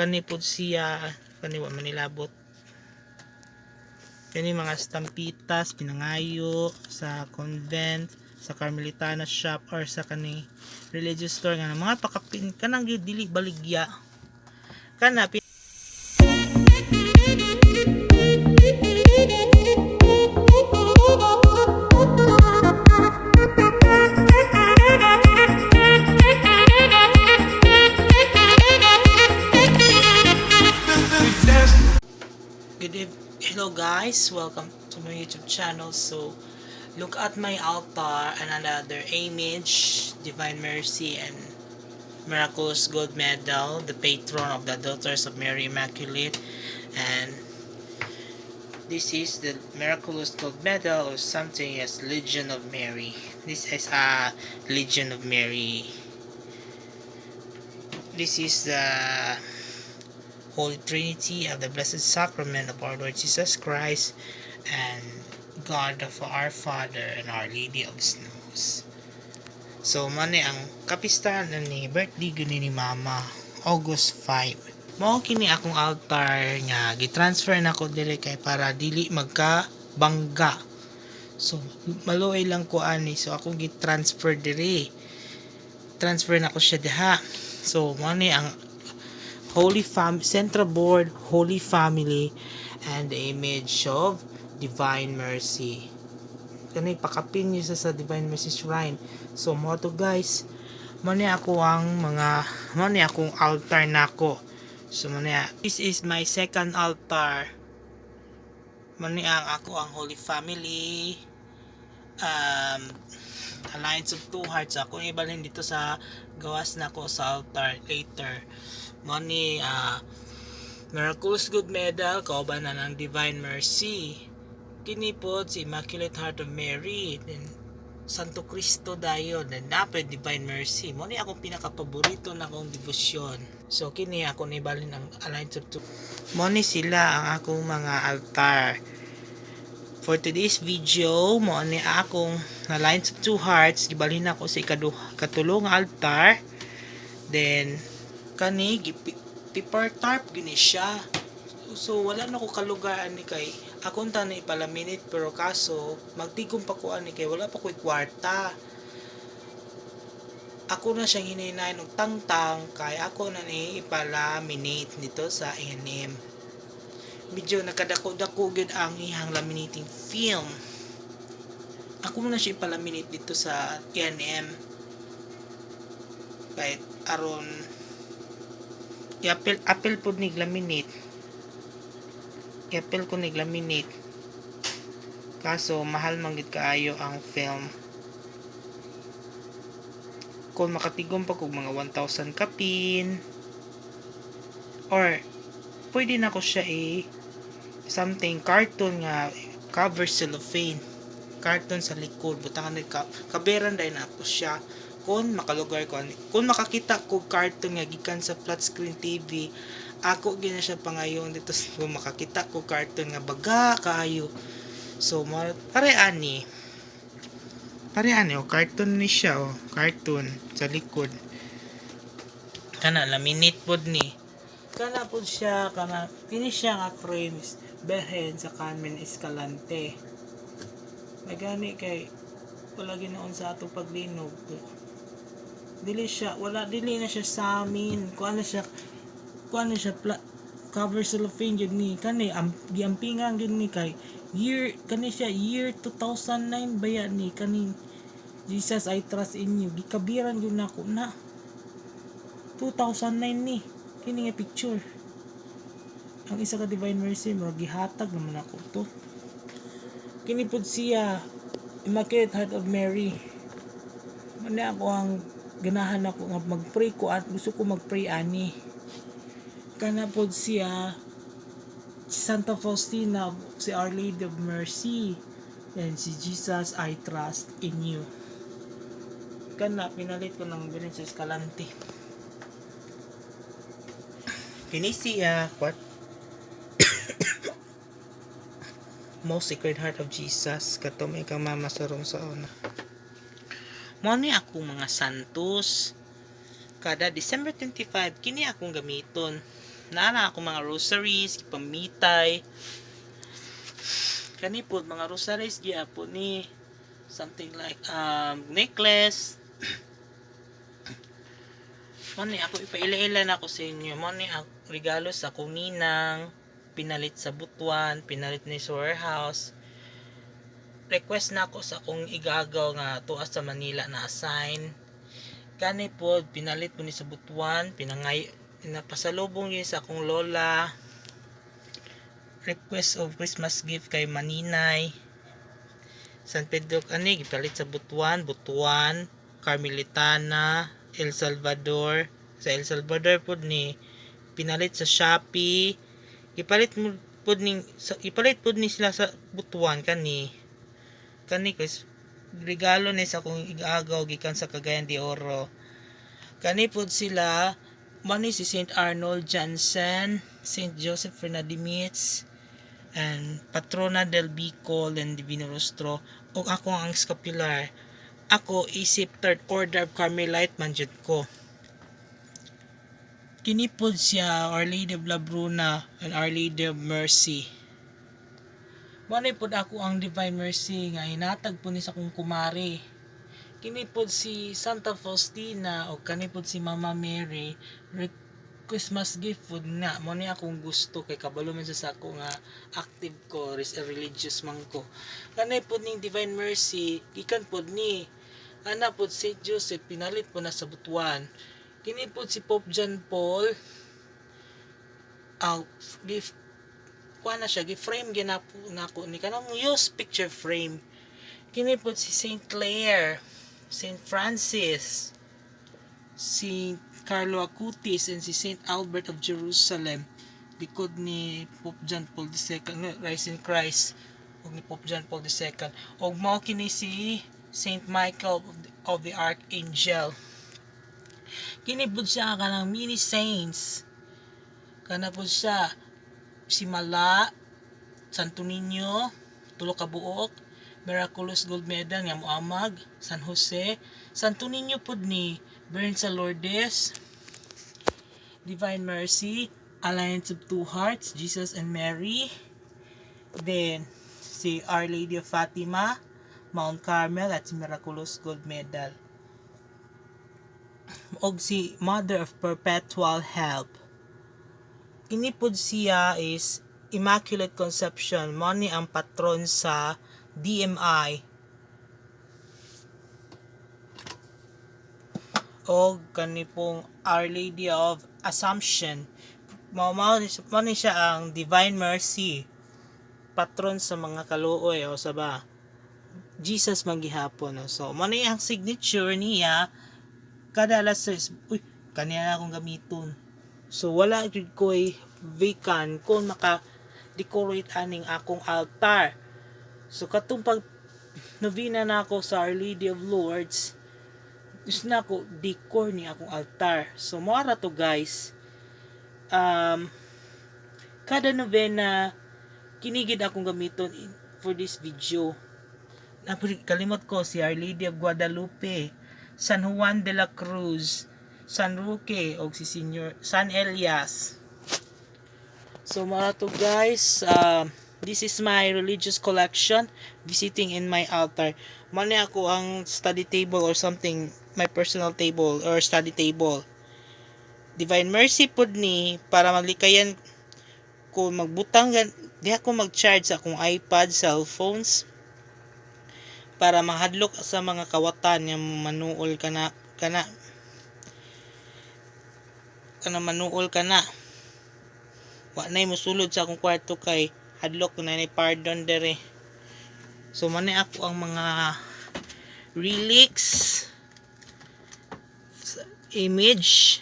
Kani po siya, kani wa manilabot. Kani mga stampitas pinangayo sa convent, sa Carmelitana shop or sa kani religious store nga mga pakapin kanang dili baligya. Kana Hello guys, welcome to my YouTube channel. So look at my altar and another image, Divine Mercy and Miraculous Gold Medal, the patron of the Daughters of Mary Immaculate. And this is the Miraculous Gold Medal, or something as Legion of Mary. This is a Legion of Mary. This is the Holy Trinity of the Blessed Sacrament of our Lord Jesus Christ and God of our Father and Our Lady of Snows. So mani ang kapistahan ni birthday guni ni Mama, August 5. Mao kini akong altar nga gitransfer nako diri kay para dili magka-bangga. So maluoy lang ko ani, so ako gitransfer diri. Transfer nako siya diha. So mani ang Holy Central Board, Holy Family, and the image of Divine Mercy. Kani pakapin niyo sa Divine Mercy Shrine. So mo to guys, mani akong altar nako. So this is my second altar. Mani ang Holy Family, Alliance of Two Hearts. Ako ibalhin dito sa gawas nako sa altar later. Mani Miraculous Gold Medal, kauban na ng Divine Mercy. Kini po si Immaculate Heart of Mary, then Santo Cristo dayon, then napay Divine Mercy. Mani akong pinaka-paborito na akong debosyon. So kini ako nibalin ang Alliance of Two. Mani sila ang akong mga altar. For today's video, mo ni akong Alliance of Two Hearts, gibalhin ako sa ikatulong altar. Then kani paper tarp gini siya. So wala na ko kalugaan ni kay akong tanay ipalaminate, pero kaso magtigom pa ko ani kay wala pa ko'y kwarta. Ako na siyang hininayin og tangtang kay ako na ni ipalaminate nito sa A&M. Medyo nakadako-dako gid ang ihang laminating film. Ako na siya ipalaminate dito sa A&M. Kahit aron apel po ni laminate. Apel ko ni laminate. Kaso mahal man gid kaayo ang film. Kung makatigom pa kog mga 1,000 kapin, or pwede na ko siya something cartoon nga cover cellophane. Cartoon sa likod, butangan ni kaberan dai na ako siya. Kung makalugar ko, kung makakita ko cartoon nga gikan sa flat screen TV, ako gina siya pangayon dito. Kung makakita ko cartoon nga baga kaayo, so pareani o cartoon ni siya o cartoon sa likod. Kana laminate pod ni, kana pod siya, kana kini siya nga frames Behen sa Carmen Escalante. Nagani kay wala ginoon sa ato paglinog. Dili na siya sa amin. Kuan na siya cover cellophane jud ni kani giampingan gid ni kay year 2009 baya ni kani Jesus I Trust in You, gikabiran jud nako na 2009 ni kini nga picture. Ang isa ka Divine Mercy murag gihatag naman ako to. Kini pud siya Immaculate Heart of Mary. Mani ako ang ganahan ako nga mag-pray ko at gusto ko mag-pray ani. Kana pod siya Santa Faustina, si Our Lady of Mercy, and si Jesus I Trust in You. Kana pinalit ko ng bilin sa Escalante. Kini siya Most Sacred Heart of Jesus, kato may kang mama sarong sa una. Mo ni akong mga santos kada December 25 kini akong gamiton. nana ako mga rosaries pamitay kani po mga rosaries gyapon ni something like necklace. Mo ni ako ipaila-ila na ako sa inyo. Mo ni ang regalo sa akong ninang pinalit sa Butuan, pinalit ni sa warehouse. Request na ako sa akong igagaw nga tuwa sa Manila na assign. Kani po pinalit po ni sa Butuan, pinapasalubong niya sa akong lola. Request of Christmas gift kay Maninay. San Pedro ani gipalit sa Butuan, Carmelitana, El Salvador. Sa El Salvador po ni pinalit sa Shopee. Ipalit po ni sila sa Butuan kani kasi regalo ni sa akong igagaw gikan sa Cagayan de Oro. Kani po sila mani si St. Arnold Jansen, St. Joseph Fernadimitz, and Patrona del Bicol and Divino Rostro. O ako ang scapular. Ako isip third order Carmelite man jud ko. Kini po siya Our Lady of La Bruna and Our Lady of Mercy. Manay po ako ang Divine Mercy nga hinatag po ni sa kong kumari. Kini po si Santa Faustina o kani po si Mama Mary. Christmas gift food nga mo ni akong gusto kay kabalo man sa ako nga active ko religious man ko. Kanay po ning Divine Mercy gikan po ni ana po si Joseph pinalit po na sa Butuan. Kini po si Pope John Paul gift kuha na siya gi-frame ginapo nako ni kanang use picture frame. Kini po si Saint Clare, Saint Francis, si Carlo Acutis and si Saint Albert of Jerusalem likod ni Pope John Paul II Rising Christ ug ni Pope John Paul II ug mao kini si Saint Michael of the Archangel. Kini po siya kanang mini saints kana po siya si Mala, Santo Niño, tulo ka buok, Miraculous Gold Medal nga moamag, San Jose, Santo Niño pud ni Bernsa Lourdes, Divine Mercy, Alliance of Two Hearts, Jesus and Mary, then si Our Lady of Fatima, Mount Carmel at si Miraculous Gold Medal. Og si Mother of Perpetual Help. Ini pud siya is Immaculate Conception, mo ni ang patron sa DMI. O kani pong Our Lady of Assumption. Mao ni siya ang Divine Mercy, patron sa mga kaluoy o sa ba Jesus maghihapon. So mo ni ang signature niya kada alas 6. Uy, kaniya na akong gamiton. So wala jud ko'y vacant kung maka-decorate aning akong altar. So katong pag novena na ako sa Our Lady of Lourdes, gusto na ako decor ni akong altar. So moara to guys. Kada novena kinigid akong gamiton for this video. Kalimot ko si Our Lady of Guadalupe, San Juan de la Cruz, San Roque o si San Elias. So mga to guys, this is my religious collection visiting in my altar. Mani ako ang study table or something, my personal table or study table. Divine Mercy pud ni para malikayan ko magbutang di ako mag-charge sa akong iPad, cellphones para mahadlok sa mga kawatan nga manuol kana manuol ka na. Wa nay mosulod sa akong kwarto kay hadlok na ni pardon dere. So manay ako ang mga relics image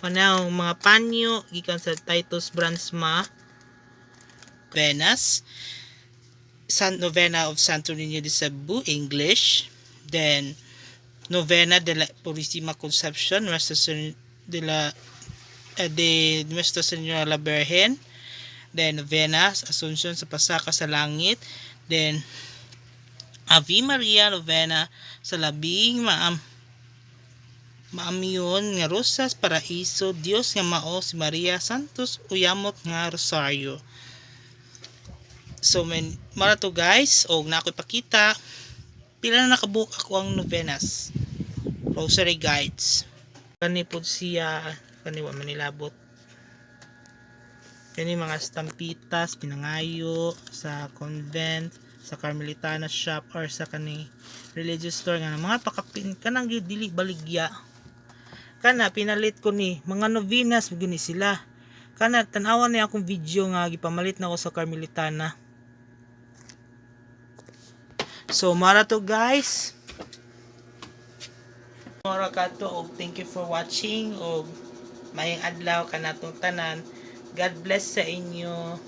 ang mga panyo gikan sa Titus Brandsma Venas Novena of Santo Niño de Cebu English, then Novena de la Purísima Conception de Nuestra Señora la Virgen, then Novena Asunción sa Pasaka sa Langit, then Ave Maria Novena sa labing maamyon nga rosas paraiso Dios nga mao si Maria Santos uyamot nga rosaryo. So mara to guys, og na ako ipakita pila na nakabook ako ang novenas rosary guides. Kani po siya, kani wa manilabot. Kani mga stampitas pinangayo sa convent, sa Carmelitana shop or sa kani religious store nga mga pakapin kanang dili baligya. Kana pinalit ko ni mga novenas gini sila. Kana tan-awan ni akong video nga gipamalit na ko sa Carmelitana. So mara to guys. Mara kato og thank you for watching og mayang adlaw kanatong tanan. God bless sa inyo.